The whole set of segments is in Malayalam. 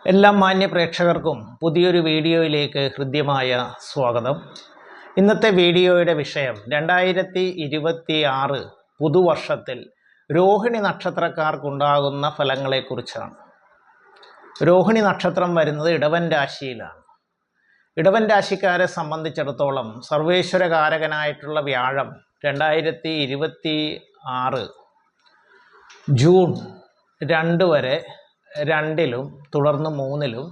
എല്ലാ മാന്യ പ്രേക്ഷകർക്കും പുതിയൊരു വീഡിയോയിലേക്ക് ഹൃദ്യമായ സ്വാഗതം. ഇന്നത്തെ വീഡിയോയുടെ വിഷയം 2026 പുതുവർഷത്തിൽ രോഹിണി നക്ഷത്രക്കാർക്കുണ്ടാകുന്ന ഫലങ്ങളെക്കുറിച്ചാണ്. രോഹിണി നക്ഷത്രം വരുന്നത് ഇടവൻ രാശിയിലാണ്. ഇടവൻ രാശിക്കാരെ സംബന്ധിച്ചിടത്തോളം സർവേശ്വരകാരകനായിട്ടുള്ള വ്യാഴം 2026 ജൂൺ 2 വരെ 2-ലും തുടർന്ന് 3-ലും,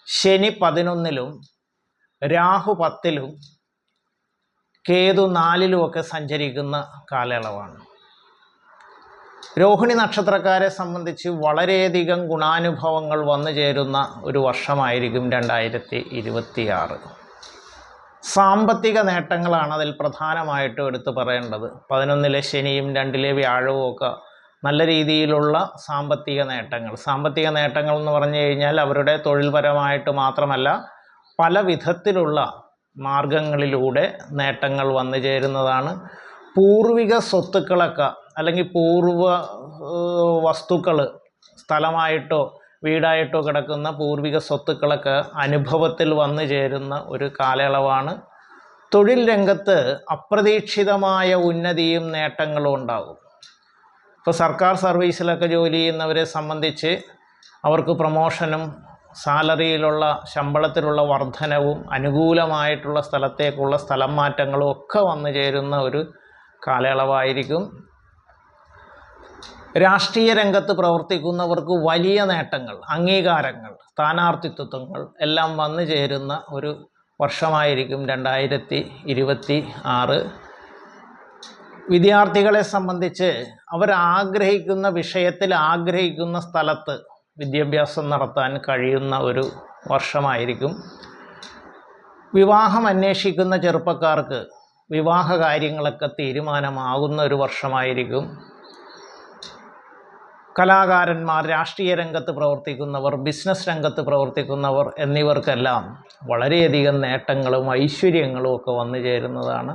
ശനി 11-ലും, രാഹു 10-ലും, കേതു 4-ലും ഒക്കെ സഞ്ചരിക്കുന്ന കാലയളവാണ്. രോഹിണി നക്ഷത്രക്കാരെ സംബന്ധിച്ച് വളരെയധികം ഗുണാനുഭവങ്ങൾ വന്നു ചേരുന്ന ഒരു വർഷമായിരിക്കും 2026. സാമ്പത്തിക നേട്ടങ്ങളാണ് അതിൽ പ്രധാനമായിട്ടും എടുത്തു പറയേണ്ടത്. 11-ലെ ശനിയും 2-ലെ വ്യാഴവും ഒക്കെ നല്ല രീതിയിലുള്ള സാമ്പത്തിക നേട്ടങ്ങൾ എന്ന് പറഞ്ഞു കഴിഞ്ഞാൽ അവരുടെ തൊഴിൽപരമായിട്ട് മാത്രമല്ല പല വിധത്തിലുള്ള മാർഗങ്ങളിലൂടെ നേട്ടങ്ങൾ വന്നു ചേരുന്നതാണ്. പൂർവിക സ്വത്തുക്കളൊക്കെ അല്ലെങ്കിൽ പൂർവ വസ്തുക്കൾ, സ്ഥലമായിട്ടോ വീടായിട്ടോ കിടക്കുന്ന പൂർവിക സ്വത്തുക്കളൊക്കെ അനുഭവത്തിൽ വന്നു ചേരുന്ന ഒരു കാലയളവാണ്. തൊഴിൽ രംഗത്ത് അപ്രതീക്ഷിതമായ ഉന്നതിയും നേട്ടങ്ങളും ഉണ്ടാകും. ഇപ്പോൾ സർക്കാർ സർവീസിലൊക്കെ ജോലി ചെയ്യുന്നവരെ സംബന്ധിച്ച് അവർക്ക് പ്രമോഷനും സാലറിയിലുള്ള ശമ്പളത്തിലുള്ള വർധനവും അനുകൂലമായിട്ടുള്ള സ്ഥലത്തേക്കുള്ള സ്ഥലം മാറ്റങ്ങളും ഒക്കെ വന്നു ചേരുന്ന ഒരു കാലയളവായിരിക്കും. രാഷ്ട്രീയ രംഗത്ത് പ്രവർത്തിക്കുന്നവർക്ക് വലിയ നേട്ടങ്ങൾ, അംഗീകാരങ്ങൾ, സ്ഥാനാർത്ഥിത്വങ്ങൾ എല്ലാം വന്നു ചേരുന്ന ഒരു വർഷമായിരിക്കും 2026. വിദ്യാർത്ഥികളെ സംബന്ധിച്ച് അവർ ആഗ്രഹിക്കുന്ന വിഷയത്തിൽ ആഗ്രഹിക്കുന്ന സ്ഥലത്ത് വിദ്യാഭ്യാസം നടത്താൻ കഴിയുന്ന ഒരു വർഷമായിരിക്കും. വിവാഹം അന്വേഷിക്കുന്ന ചെറുപ്പക്കാർക്ക് വിവാഹ കാര്യങ്ങളൊക്കെ തീരുമാനമാകുന്ന ഒരു വർഷമായിരിക്കും. കലാകാരന്മാർ, രാഷ്ട്രീയ രംഗത്ത് പ്രവർത്തിക്കുന്നവർ, ബിസിനസ് രംഗത്ത് പ്രവർത്തിക്കുന്നവർ എന്നിവർക്കെല്ലാം വളരെയധികം നേട്ടങ്ങളും ഐശ്വര്യങ്ങളും ഒക്കെ വന്നു ചേരുന്നതാണ്.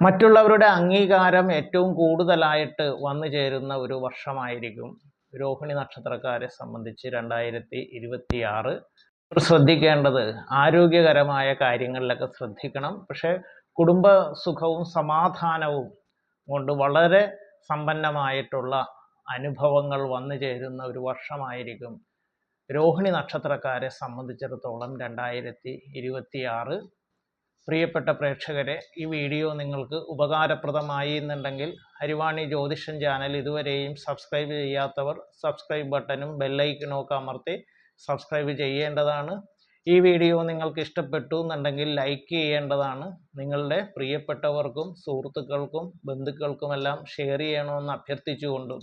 മറ്റുള്ളവരുടെ അംഗീകാരം ഏറ്റവും കൂടുതലായിട്ട് വന്നു ചേരുന്ന ഒരു വർഷമായിരിക്കും രോഹിണി നക്ഷത്രക്കാരെ സംബന്ധിച്ച് 2026. ശ്രദ്ധിക്കേണ്ടത് ആരോഗ്യകരമായ കാര്യങ്ങളിലൊക്കെ ശ്രദ്ധിക്കണം. പക്ഷേ കുടുംബ സുഖവും സമാധാനവും കൊണ്ട് വളരെ സമ്പന്നമായിട്ടുള്ള അനുഭവങ്ങൾ വന്നു ചേരുന്ന ഒരു വർഷമായിരിക്കും രോഹിണി നക്ഷത്രക്കാരെ സംബന്ധിച്ചിടത്തോളം 2026. പ്രിയപ്പെട്ട പ്രേക്ഷകരെ, ഈ വീഡിയോ നിങ്ങൾക്ക് ഉപകാരപ്രദമായി എന്നുണ്ടെങ്കിൽ ഹരിവാണി ജ്യോതിഷൻ ചാനൽ ഇതുവരെയും സബ്സ്ക്രൈബ് ചെയ്യാത്തവർ സബ്സ്ക്രൈബ് ബട്ടണും ബെല്ലൈക്കനും ഒക്കെ അമർത്തി സബ്സ്ക്രൈബ് ചെയ്യേണ്ടതാണ്. ഈ വീഡിയോ നിങ്ങൾക്ക് ഇഷ്ടപ്പെട്ടു എന്നുണ്ടെങ്കിൽ ലൈക്ക് ചെയ്യേണ്ടതാണ്. നിങ്ങളുടെ പ്രിയപ്പെട്ടവർക്കും സുഹൃത്തുക്കൾക്കും ബന്ധുക്കൾക്കുമെല്ലാം ഷെയർ ചെയ്യണമെന്ന് അഭ്യർത്ഥിച്ചുകൊണ്ടും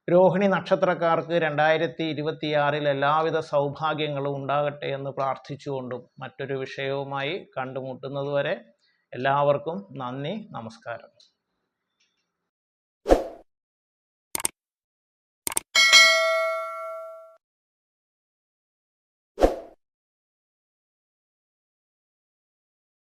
രോഹിണി നക്ഷത്രക്കാർക്ക് 2026 എല്ലാവിധ സൗഭാഗ്യങ്ങളും ഉണ്ടാകട്ടെ എന്ന് പ്രാർത്ഥിച്ചുകൊണ്ടും മറ്റൊരു വിഷയവുമായി കണ്ടുമുട്ടുന്നതുവരെ എല്ലാവർക്കും നന്ദി, നമസ്കാരം.